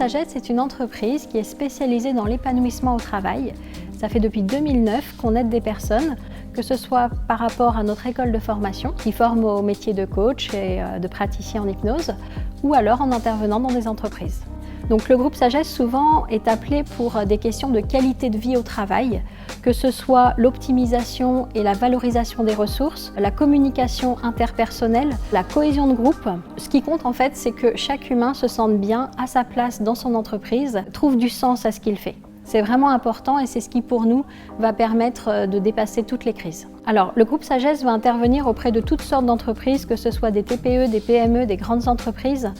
Sagesse est une entreprise qui est spécialisée dans l'épanouissement au travail. Ça fait depuis 2009 qu'on aide des personnes, que ce soit par rapport à notre école de formation qui forme au métier de coach et de praticien en hypnose, ou alors en intervenant dans des entreprises. Donc le groupe Sagesse souvent est appelé pour des questions de qualité de vie au travail, que ce soit l'optimisation et la valorisation des ressources, la communication interpersonnelle, la cohésion de groupe. Ce qui compte en fait, c'est que chaque humain se sente bien à sa place dans son entreprise, trouve du sens à ce qu'il fait. C'est vraiment important et c'est ce qui pour nous va permettre de dépasser toutes les crises. Alors le groupe Sagesse va intervenir auprès de toutes sortes d'entreprises, que ce soit des TPE, des PME, des grandes entreprises.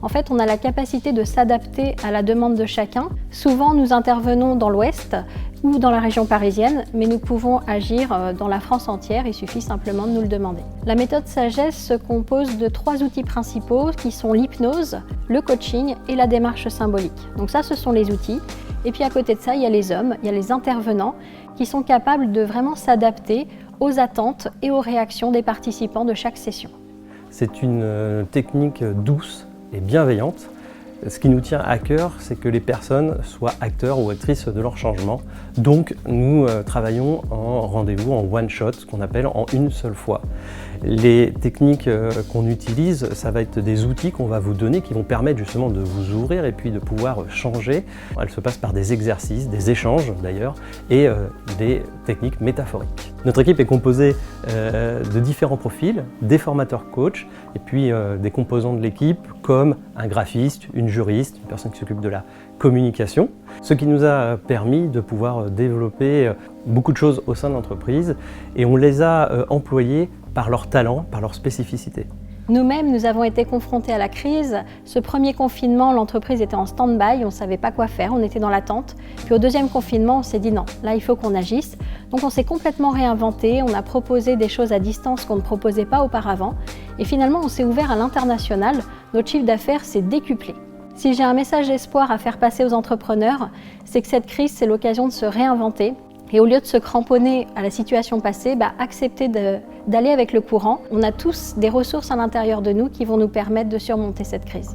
En fait, on a la capacité de s'adapter à la demande de chacun. Souvent, nous intervenons dans l'Ouest ou dans la région parisienne, mais nous pouvons agir dans la France entière, il suffit simplement de nous le demander. La méthode Sagesse se compose de 3 outils principaux qui sont l'hypnose, le coaching et la démarche symbolique. Donc ça, ce sont les outils. Et puis à côté de ça, il y a les hommes, il y a les intervenants qui sont capables de vraiment s'adapter aux attentes et aux réactions des participants de chaque session. C'est une technique douce et bienveillante. Ce qui nous tient à cœur, c'est que les personnes soient acteurs ou actrices de leur changement. Donc nous travaillons en rendez-vous, en one shot, ce qu'on appelle en une seule fois. Les techniques qu'on utilise, ça va être des outils qu'on va vous donner qui vont permettre justement de vous ouvrir et puis de pouvoir changer. Elles se passent par des exercices, des échanges d'ailleurs, et des techniques métaphoriques. Notre équipe est composée de différents profils, des formateurs coachs et puis des composants de l'équipe comme un graphiste, une juriste, une personne qui s'occupe de la communication, ce qui nous a permis de pouvoir développer beaucoup de choses au sein de l'entreprise et on les a employés par leur talent, par leur spécificité. Nous-mêmes, nous avons été confrontés à la crise. Ce premier confinement, l'entreprise était en stand-by, on ne savait pas quoi faire, on était dans l'attente. Puis au deuxième confinement, on s'est dit non, là il faut qu'on agisse. Donc on s'est complètement réinventé, on a proposé des choses à distance qu'on ne proposait pas auparavant. Et finalement, on s'est ouvert à l'international, notre chiffre d'affaires s'est décuplé. Si j'ai un message d'espoir à faire passer aux entrepreneurs, c'est que cette crise, c'est l'occasion de se réinventer. Et au lieu de se cramponner à la situation passée, accepter d'aller avec le courant. On a tous des ressources à l'intérieur de nous qui vont nous permettre de surmonter cette crise.